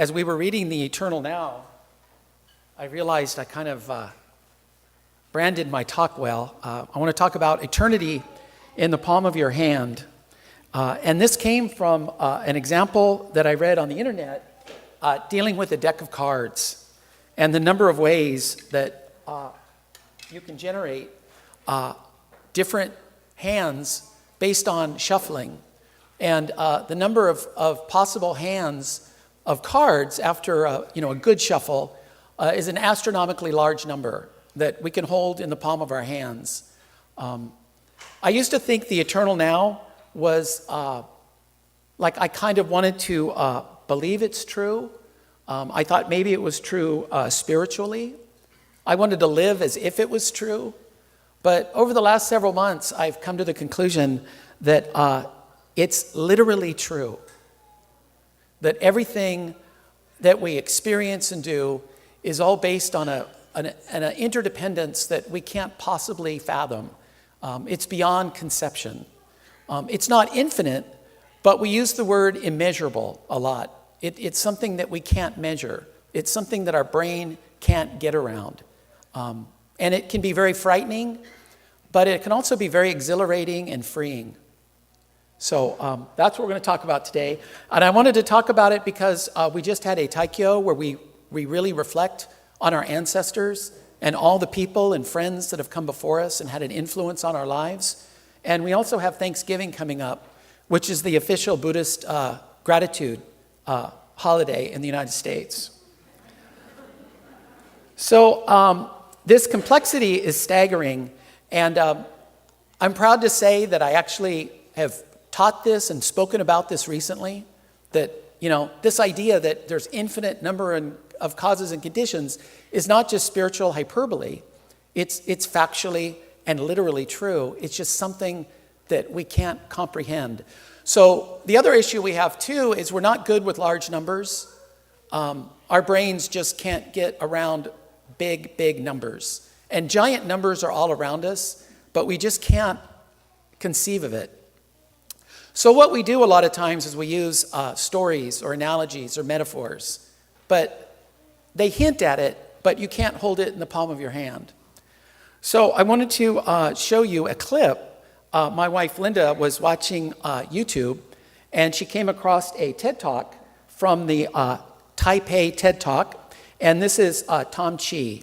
as we were reading The Eternal Now, I realized I kind of branded my talk well. I want to talk about eternity in the palm of your hand. And this came from an example that I read on the internet dealing with a deck of cards and the number of ways that you can generate different hands based on shuffling. And the number of possible hands of cards after a good shuffle is an astronomically large number that we can hold in the palm of our hands. I used to think the eternal now was like I kind of wanted to believe it's true. I thought maybe it was true spiritually. I wanted to live as if it was true. But over the last several months, I've come to the conclusion that it's literally true. That everything that we experience and do is all based on an interdependence that we can't possibly fathom. It's beyond conception. It's not infinite, but we use the word immeasurable a lot. It's something that we can't measure. It's something that our brain can't get around. And it can be very frightening, but it can also be very exhilarating and freeing. So that's what we're going to talk about today. And I wanted to talk about it because we just had a Taikyo where we really reflect on our ancestors and all the people and friends that have come before us and had an influence on our lives. And we also have Thanksgiving coming up, which is the official Buddhist gratitude holiday in the United States. So this complexity is staggering. And I'm proud to say that I actually have taught this and spoken about this recently, that, this idea that there's infinite number of causes and conditions is not just spiritual hyperbole. It's factually and literally true. It's just something that we can't comprehend. So the other issue we have too is we're not good with large numbers. Our brains just can't get around big numbers. And giant numbers are all around us, but we just can't conceive of it. So what we do a lot of times is we use stories or analogies or metaphors, but they hint at it, but you can't hold it in the palm of your hand. So I wanted to show you a clip. My wife Linda was watching YouTube, and she came across a TED Talk from the Taipei TED Talk, and this is Tom Chi.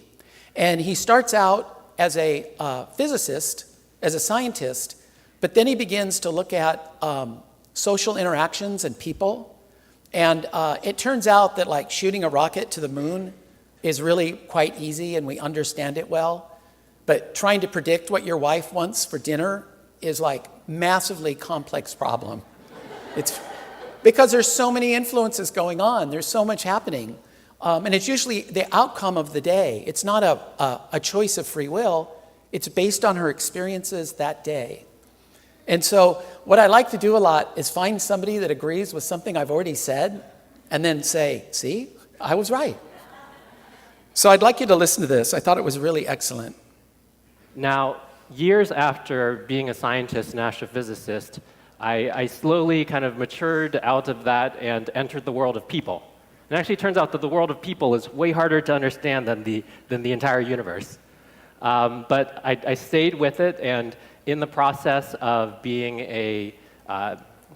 And he starts out as a physicist, as a scientist, but then he begins to look at social interactions and people. And it turns out that like shooting a rocket to the moon is really quite easy and we understand it well. But trying to predict what your wife wants for dinner is like massively complex problem. It's because there's so many influences going on. There's so much happening. And it's usually the outcome of the day. It's not a choice of free will. It's based on her experiences that day. And so what I like to do a lot is find somebody that agrees with something I've already said and then say, see, I was right. So I'd like you to listen to this. I thought it was really excellent. Now, years after being a scientist and astrophysicist, I slowly kind of matured out of that and entered the world of people. And it actually turns out that the world of people is way harder to understand than the entire universe. But I stayed with it, and in the process of being a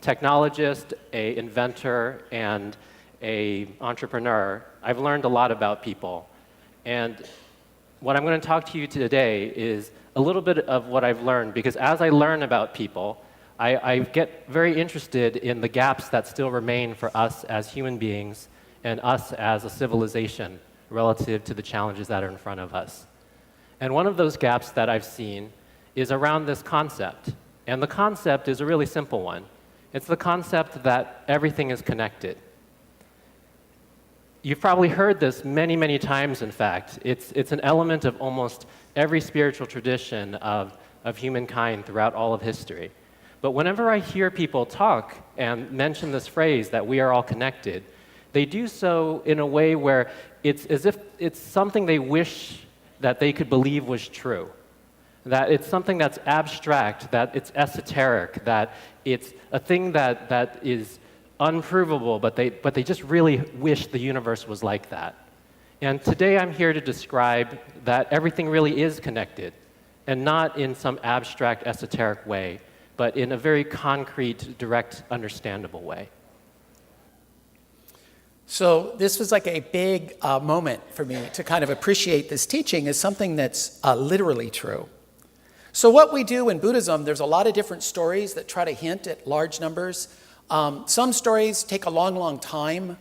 technologist, an inventor, and an entrepreneur, I've learned a lot about people. And what I'm going to talk to you today is a little bit of what I've learned, because as I learn about people, I get very interested in the gaps that still remain for us as human beings and us as a civilization relative to the challenges that are in front of us. And one of those gaps that I've seen is around this concept. And the concept is a really simple one. It's the concept that everything is connected. You've probably heard this many times, in fact. It's an element of almost every spiritual tradition of humankind throughout all of history. But whenever I hear people talk and mention this phrase that we are all connected, they do so in a way where it's as if it's something they wish that they could believe was true. That it's something that's abstract, that it's esoteric, that it's a thing that is unprovable, but they just really wish the universe was like that. And today I'm here to describe that everything really is connected, and not in some abstract, esoteric way, but in a very concrete, direct, understandable way. So this was like a big moment for me to kind of appreciate this teaching as something that's literally true. So what we do in Buddhism, there's a lot of different stories that try to hint at large numbers. Some stories take a long, long time.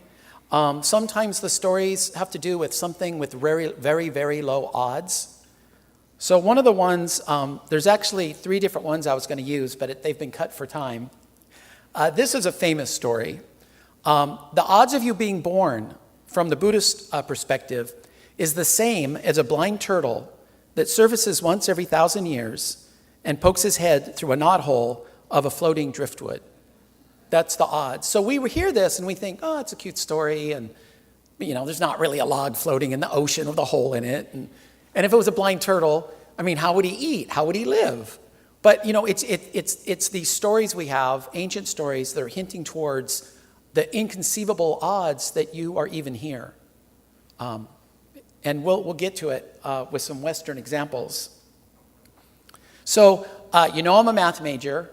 Sometimes the stories have to do with something with very, very, very low odds. So one of the ones, there's actually 3 different ones I was going to use, but they've been cut for time. This is a famous story. The odds of you being born from the Buddhist perspective is the same as a blind turtle that surfaces once every 1,000 years and pokes his head through a knothole of a floating driftwood. That's the odds. So we hear this and we think, oh, it's a cute story, and there's not really a log floating in the ocean with a hole in it. And if it was a blind turtle, I mean, how would he eat? How would he live? But it's these stories we have, ancient stories, that are hinting towards the inconceivable odds that you are even here. And we'll get to it with some Western examples. So, I'm a math major.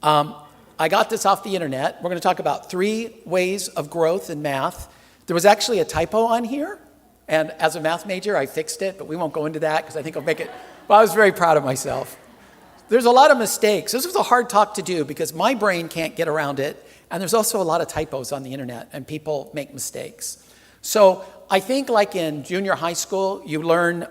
I got this off the internet. We're going to talk about 3 ways of growth in math. There was actually a typo on here, and as a math major, I fixed it, but we won't go into that because I think I'll make it. Well, I was very proud of myself. There's a lot of mistakes. This was a hard talk to do because my brain can't get around it, and there's also a lot of typos on the internet, and people make mistakes. So I think like in junior high school, you learn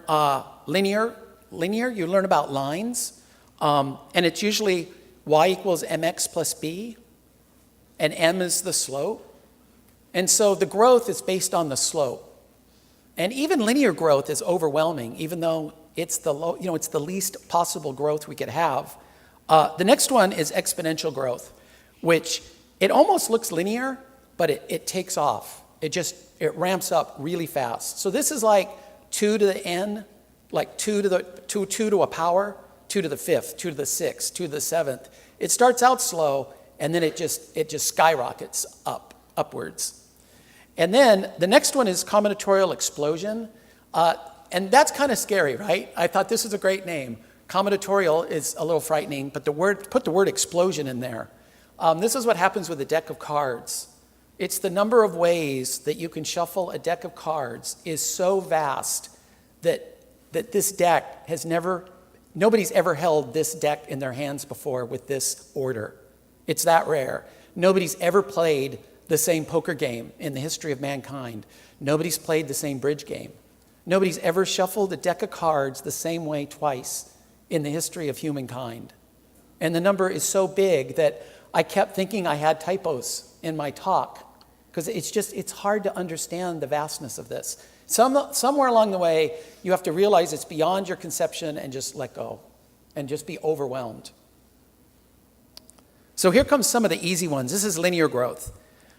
linear, you learn about lines, and it's usually y equals mx plus b, and m is the slope. And so the growth is based on the slope. And even linear growth is overwhelming, even though it's it's the least possible growth we could have. The next one is exponential growth, which it almost looks linear, but it takes off. It ramps up really fast. So this is like 2 to the n, like 2 to a power, 2 to the 5th, 2 to the 6th, 2 to the 7th. It starts out slow, and then it just skyrockets upwards. And then the next one is combinatorial explosion. And that's kind of scary, right? I thought this is a great name. Combinatorial is a little frightening, but put the word explosion in there. This is what happens with a deck of cards. It's the number of ways that you can shuffle a deck of cards is so vast that this deck nobody's ever held this deck in their hands before with this order. It's that rare. Nobody's ever played the same poker game in the history of mankind. Nobody's played the same bridge game. Nobody's ever shuffled a deck of cards the same way twice in the history of humankind. And the number is so big that I kept thinking I had typos in my talk because it's hard to understand the vastness of this. Somewhere along the way, you have to realize it's beyond your conception and just let go and just be overwhelmed. So here comes some of the easy ones. This is linear growth.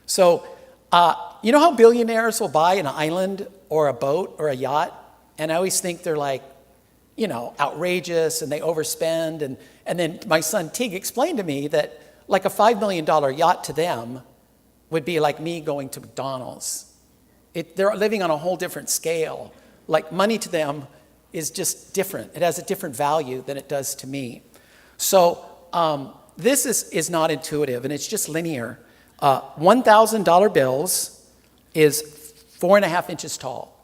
So you know how billionaires will buy an island or a boat or a yacht? And I always think they're like, outrageous and they overspend. And then my son Tig explained to me that like a $5 million yacht to them would be like me going to McDonald's. They're living on a whole different scale. Like money to them is just different. It has a different value than it does to me. So this is not intuitive, and it's just linear. $1,000 bills is 4.5 inches tall.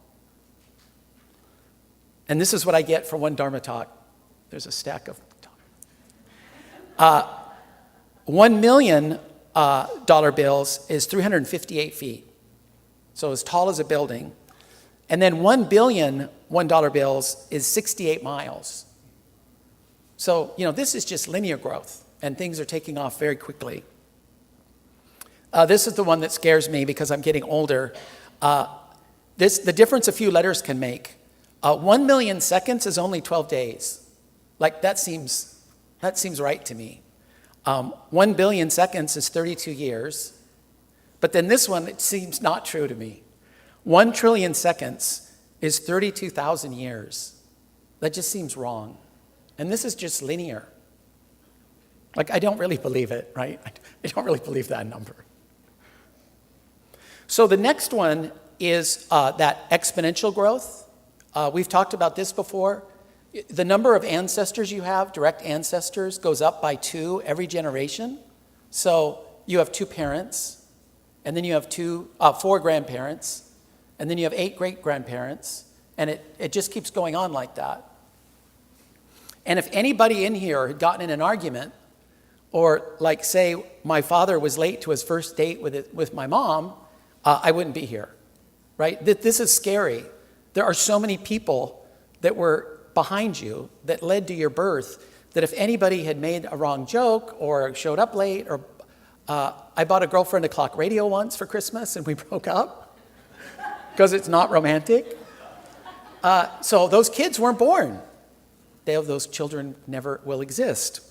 And this is what I get for one Dharma talk. There's a stack of $1 million bills is 358 feet. So as tall as a building. And then 1 billion $1 bills is 68 miles. So, this is just linear growth, and things are taking off very quickly. This is the one that scares me because I'm getting older. The difference a few letters can make. 1 million seconds is only 12 days. Like that seems right to me. 1 billion seconds is 32 years. But then this one, it seems not true to me. 1 trillion seconds is 32,000 years. That just seems wrong. And this is just linear. Like, I don't really believe it, right? I don't really believe that number. So the next one is that exponential growth. We've talked about this before. The number of ancestors you have, direct ancestors, goes up by 2 every generation. So you have 2 parents, and then you have 4 grandparents, and then you have 8 great-grandparents, and it just keeps going on like that. And if anybody in here had gotten in an argument, or like say my father was late to his first date with my mom, I wouldn't be here, right? This is scary. There are so many people that were behind you that led to your birth that if anybody had made a wrong joke or showed up late, or I bought a girlfriend a clock radio once for Christmas and we broke up because it's not romantic. So those kids weren't born. Those children never will exist.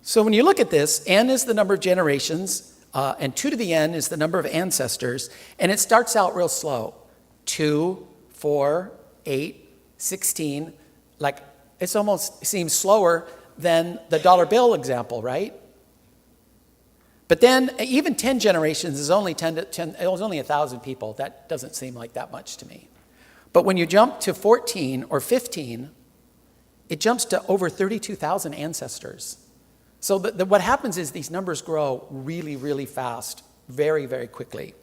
So when you look at this, n is the number of generations, and 2 to the n is the number of ancestors, and it starts out real slow. 2, 4, 8, 16, like it almost seems slower than the dollar bill example, right? But then even 10 generations is only 10, it was only 1,000 people. That doesn't seem like that much to me. But when you jump to 14 or 15, it jumps to over 32,000 ancestors. So what happens is these numbers grow really, really fast, very, very quickly.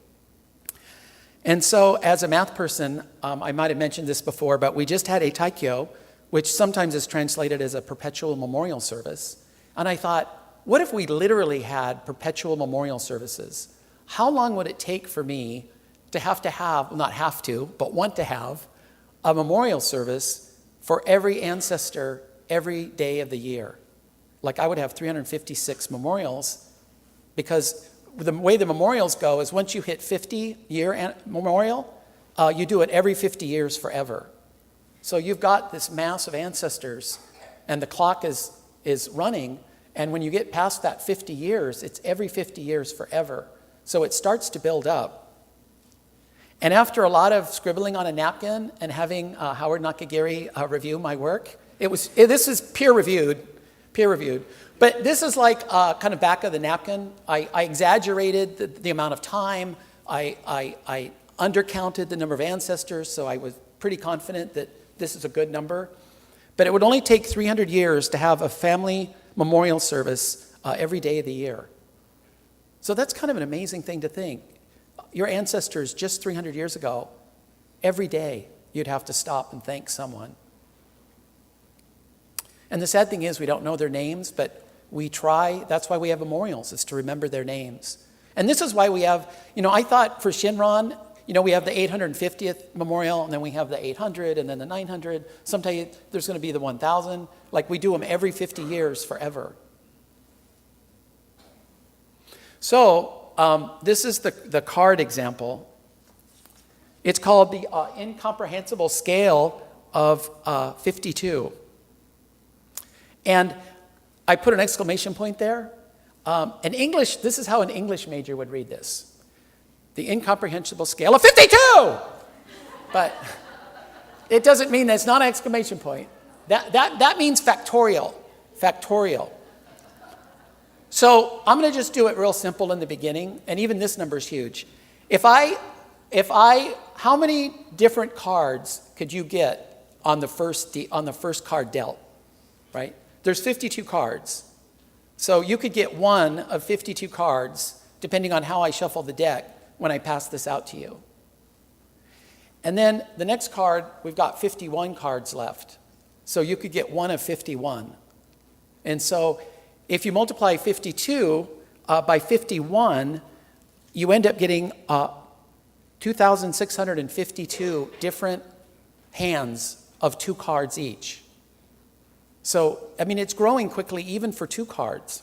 And so as a math person, I might have mentioned this before, but we just had a Taikyo, which sometimes is translated as a perpetual memorial service. And I thought, what if we literally had perpetual memorial services? How long would it take for me to have, well, not have to, but want to have a memorial service for every ancestor every day of the year? Like I would have 356 memorials, because the way the memorials go is once you hit 50-year memorial, you do it every 50 years forever. So you've got this mass of ancestors, and the clock is running, and when you get past that 50 years, it's every 50 years forever. So it starts to build up. And after a lot of scribbling on a napkin and having Howard Nakagiri review my work, this is peer-reviewed. But this is like kind of back of the napkin. I exaggerated the amount of time. I undercounted the number of ancestors, so I was pretty confident that this is a good number. But it would only take 300 years to have a family memorial service every day of the year. So that's kind of an amazing thing to think. Your ancestors just 300 years ago, every day you'd have to stop and thank someone. And the sad thing is we don't know their names, but we try. That's why we have memorials, is to remember their names. And this is why we have, I thought for Shinran, we have the 850th memorial, and then we have the 800, and then the 900. Someday there's going to be the 1,000. Like we do them every 50 years forever. So this is the card example. It's called the incomprehensible scale of 52. And I put an exclamation point there. In English, this is how an English major would read this. The incomprehensible scale of 52! But it doesn't mean that it's not an exclamation point. That means factorial. Factorial. So I'm going to just do it real simple in the beginning, and even this number is huge. How many different cards could you get on the first card dealt, right? There's 52 cards. So you could get one of 52 cards, depending on how I shuffle the deck, when I pass this out to you. And then the next card, we've got 51 cards left. So you could get one of 51. And so if you multiply 52 by 51, you end up getting 2,652 different hands of 2 cards each. So, it's growing quickly even for 2 cards.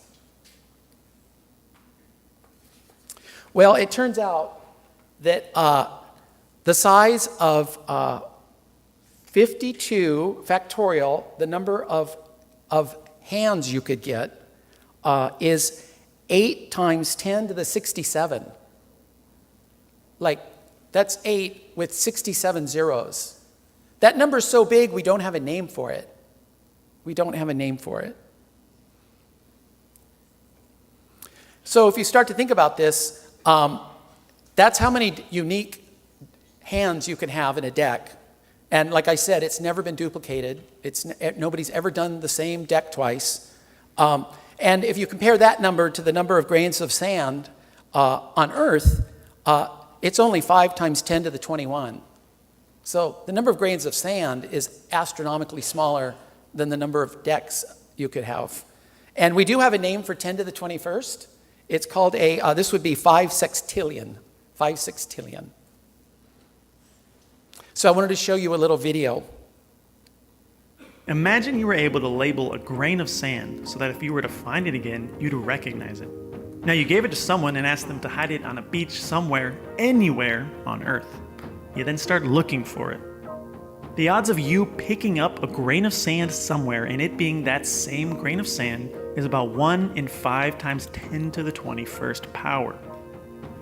Well, it turns out that the size of 52 factorial, the number of hands you could get, is 8 times 10 to the 67. Like, that's 8 with 67 zeros. That number's so big, we don't have a name for it. So if you start to think about this, That's how many unique hands you can have in a deck. And like I said, it's never been duplicated. Nobody's ever done the same deck twice. And if you compare that number to the number of grains of sand on Earth, it's only 5 times 10 to the 21. So the number of grains of sand is astronomically smaller than the number of decks you could have. And we do have a name for 10 to the 21st. It's called this would be 5 sextillion. 5 sextillion. So I wanted to show you a little video. Imagine you were able to label a grain of sand so that if you were to find it again, you'd recognize it. Now you gave it to someone and asked them to hide it on a beach somewhere, anywhere on Earth. You then start looking for it. The odds of you picking up a grain of sand somewhere and it being that same grain of sand is about 1 in 5 times 10 to the 21st power.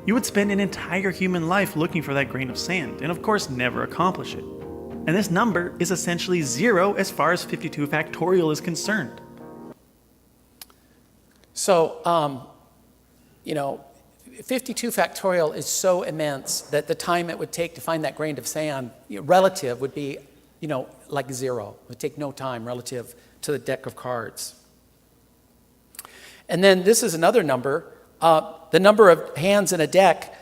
You would spend an entire human life looking for that grain of sand, and of course never accomplish it. And this number is essentially 0 as far as 52 factorial is concerned. So, 52 factorial is so immense that the time it would take to find that grain of sand, relative, would be, like 0. It would take no time relative to the deck of cards. And then this is another number. The number of hands in a deck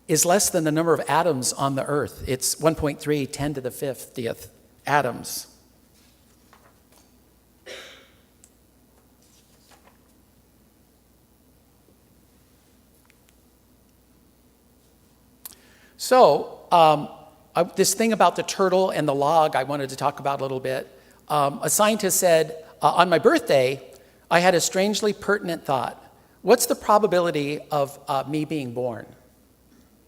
is less than the number of atoms on the Earth. It's 1.3, 10 to the 50th atoms. So this thing about the turtle and the log I wanted to talk about a little bit. A scientist said, on my birthday, I had a strangely pertinent thought. What's the probability of me being born?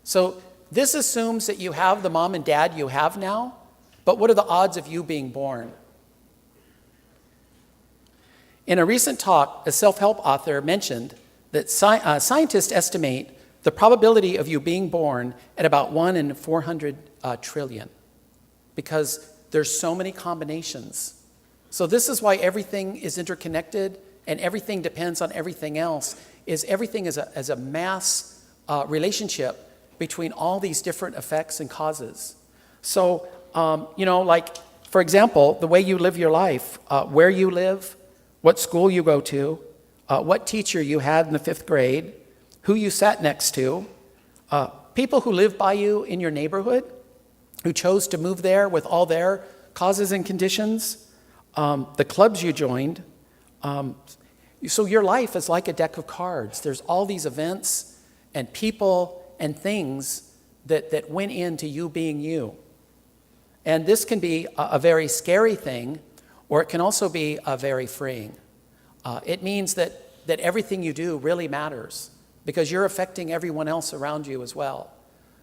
So this assumes that you have the mom and dad you have now, but what are the odds of you being born? In a recent talk, a self-help author mentioned that scientists estimate the probability of you being born at about 1 in 400 trillion, because there's so many combinations. So this is why everything is interconnected and everything depends on everything else, is everything is a mass relationship between all these different effects and causes. So, like, for example, the way you live your life, where you live, what school you go to, what teacher you had in the 5th grade, who you sat next to, people who live by you in your neighborhood, who chose to move there with all their causes and conditions, the clubs you joined. So your life is like a deck of cards. There's all these events and people and things that went into you being you. And this can be a very scary thing, or it can also be very freeing. It means that everything you do really matters, because you're affecting everyone else around you as well.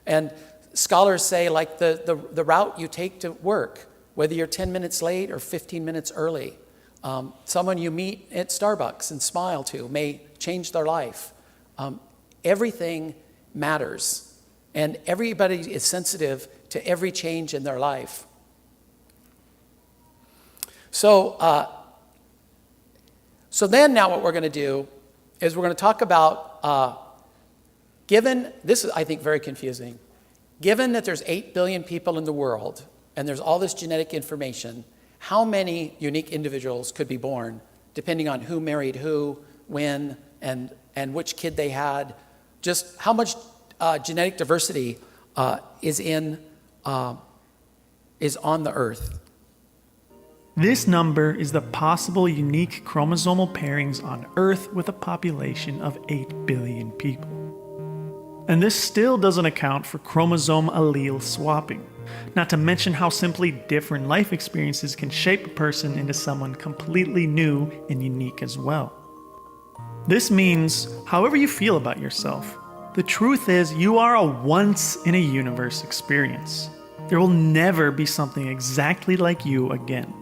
And scholars say, like, the route you take to work, whether you're 10 minutes late or 15 minutes early, someone you meet at Starbucks and smile to may change their life. Everything matters, and everybody is sensitive to every change in their life. So then now what we're going to do is we're going to talk about, given, this is, I think, very confusing. Given that there's 8 billion people in the world, and there's all this genetic information, how many unique individuals could be born, depending on who married who, when, and which kid they had, just how much genetic diversity is on the Earth. This number is the possible unique chromosomal pairings on Earth with a population of 8 billion people. And this still doesn't account for chromosome allele swapping, not to mention how simply different life experiences can shape a person into someone completely new and unique as well. This means, however you feel about yourself, the truth is you are a once-in-a-universe experience. There will never be something exactly like you again.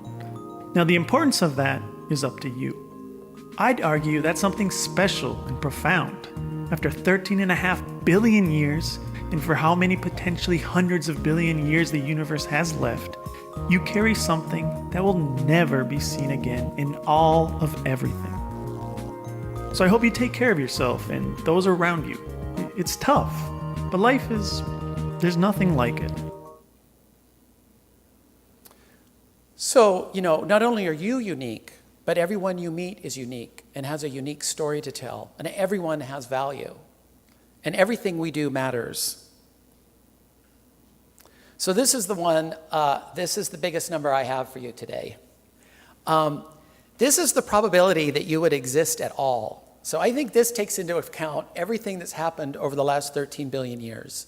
Now, the importance of that is up to you. I'd argue that's something special and profound. After 13.5 billion years, and for how many potentially hundreds of billion years the universe has left, you carry something that will never be seen again in all of everything. So I hope you take care of yourself and those around you. It's tough, but there's nothing like it. So, not only are you unique, but everyone you meet is unique and has a unique story to tell, and everyone has value, and everything we do matters. So this is the biggest number I have for you today. This is the probability that you would exist at all. So I think this takes into account everything that's happened over the last 13 billion years.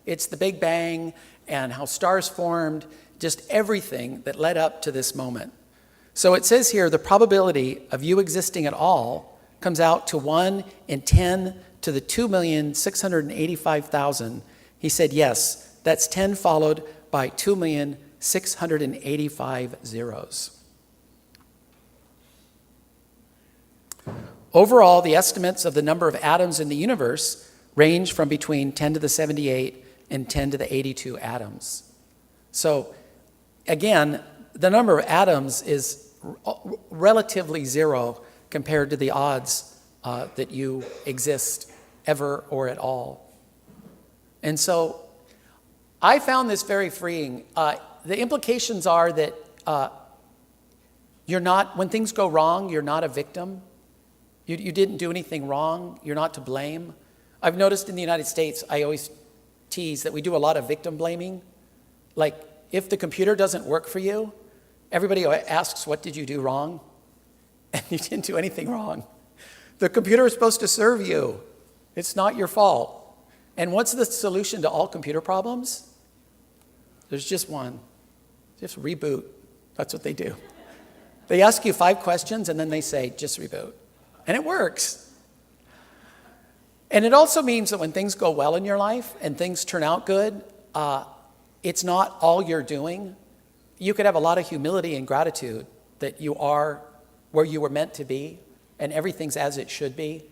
It's the Big Bang and how stars formed, just everything that led up to this moment. So it says here the probability of you existing at all comes out to 1 in 10 to the 2,685,000. He said yes, that's 10 followed by 2,685 zeros. Overall, the estimates of the number of atoms in the universe range from between 10 to the 78 and 10 to the 82 atoms. So again, the number of atoms is relatively zero compared to the odds that you exist ever or at all. And so I found this very freeing. The implications are that when things go wrong, you're not a victim. You didn't do anything wrong. You're not to blame. I've noticed in the United States, I always tease that we do a lot of victim blaming. Like, if the computer doesn't work for you, everybody asks, what did you do wrong? And you didn't do anything wrong. The computer is supposed to serve you. It's not your fault. And what's the solution to all computer problems? There's just one. Just reboot. That's what they do. They ask you 5 questions and then they say, just reboot. And it works. And it also means that when things go well in your life and things turn out good, it's not all you're doing. You could have a lot of humility and gratitude that you are where you were meant to be and everything's as it should be.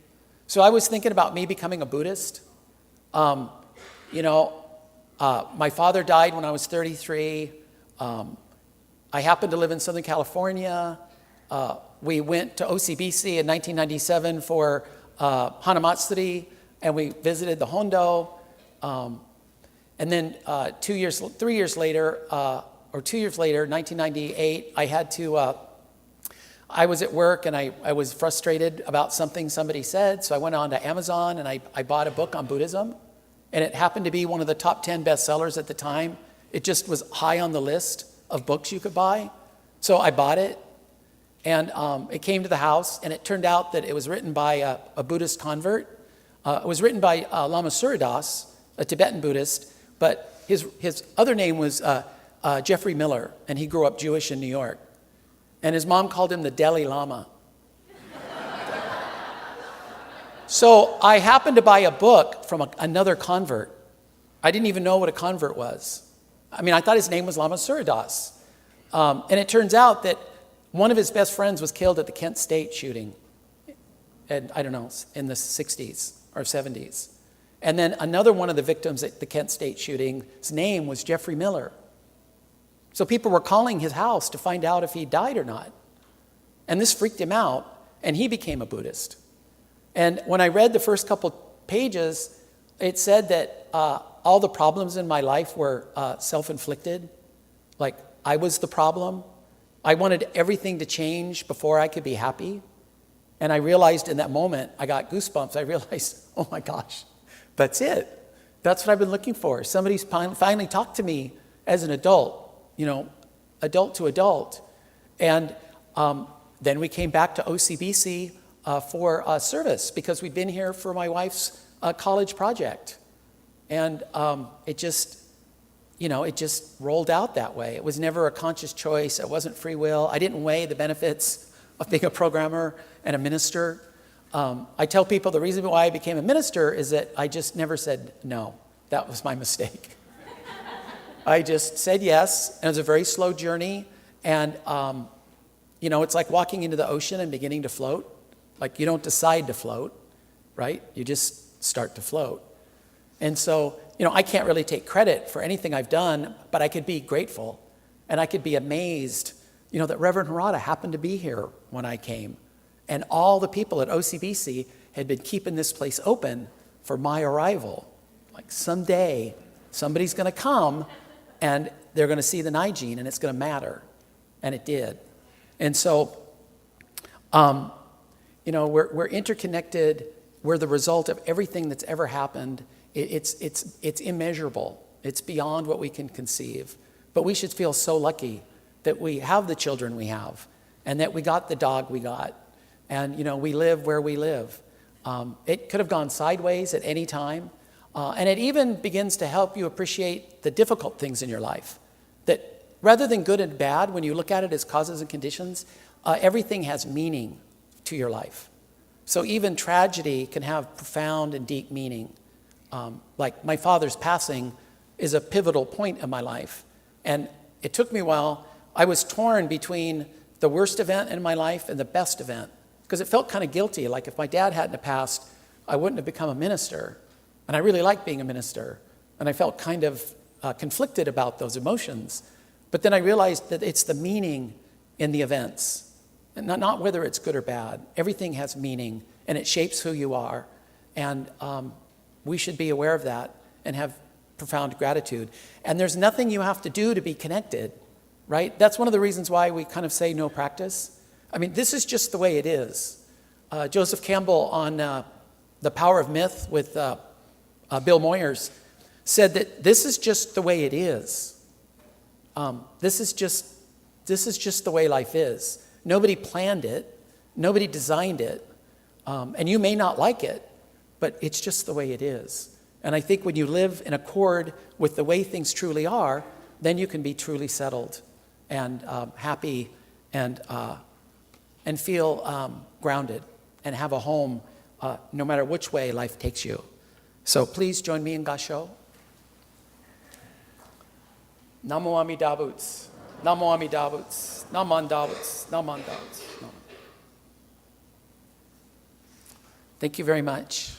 So I was thinking about me becoming a Buddhist. My father died when I was 33. I happened to live in Southern California. We went to OCBC in 1997 for Hanamatsuri, and we visited the Hondo. And then 2 years later, 1998, I was at work and I was frustrated about something somebody said, so I went on to Amazon and I bought a book on Buddhism, and it happened to be one of the top 10 bestsellers at the time. It just was high on the list of books you could buy. So I bought it, and it came to the house, and it turned out that it was written by a Buddhist convert. It was written by Lama Suryadas, a Tibetan Buddhist, but his other name was Jeffrey Miller, and he grew up Jewish in New York. And his mom called him the Dalai Lama. So I happened to buy a book from another convert. I didn't even know what a convert was. I thought his name was Lama Suryadas. And it turns out that one of his best friends was killed at the Kent State shooting, in the 60s or 70s. And then another one of the victims at the Kent State shooting, his name was Jeffrey Miller. So people were calling his house to find out if he died or not. And this freaked him out, and he became a Buddhist. And when I read the first couple pages, it said that all the problems in my life were self-inflicted. Like, I was the problem. I wanted everything to change before I could be happy. And I realized in that moment, I got goosebumps. I realized, oh my gosh, that's it. That's what I've been looking for. Somebody's finally talked to me as an adult. Adult to adult. And then we came back to OCBC for service because we'd been here for my wife's college project. And it just rolled out that way. It was never a conscious choice. It wasn't free will. I didn't weigh the benefits of being a programmer and a minister. I tell people the reason why I became a minister is that I just never said no. That was my mistake. I just said yes, and it was a very slow journey. And, it's like walking into the ocean and beginning to float. Like, you don't decide to float, right? You just start to float. And so, I can't really take credit for anything I've done, but I could be grateful. And I could be amazed, that Reverend Harada happened to be here when I came. And all the people at OCBC had been keeping this place open for my arrival. Like someday, somebody's going to come and they're going to see the Nigene and it's going to matter. And it did. And so, we're interconnected. We're the result of everything that's ever happened. It's immeasurable. It's beyond what we can conceive. But we should feel so lucky that we have the children we have and that we got the dog we got. And, we live where we live. It could have gone sideways at any time. And it even begins to help you appreciate the difficult things in your life. That rather than good and bad, when you look at it as causes and conditions, everything has meaning to your life. So even tragedy can have profound and deep meaning. Like my father's passing is a pivotal point in my life. And it took me a while. I was torn between the worst event in my life and the best event, because it felt kind of guilty. Like if my dad hadn't have passed, I wouldn't have become a minister. And I really liked being a minister. And I felt kind of conflicted about those emotions. But then I realized that it's the meaning in the events, and not whether it's good or bad. Everything has meaning, and it shapes who you are. And we should be aware of that and have profound gratitude. And there's nothing you have to do to be connected, right? That's one of the reasons why we kind of say no practice. I mean, this is just the way it is. Joseph Campbell on The Power of Myth with Bill Moyers said that this is just the way it is. This is just the way life is. Nobody planned it. Nobody designed it. And you may not like it, but it's just the way it is. And I think when you live in accord with the way things truly are, then you can be truly settled and happy and feel grounded and have a home no matter which way life takes you. So please join me in Gasho. Namo Amida Butsu. Namo Amida Butsu. Naman Dabuts. Naman Dabuts. Thank you very much.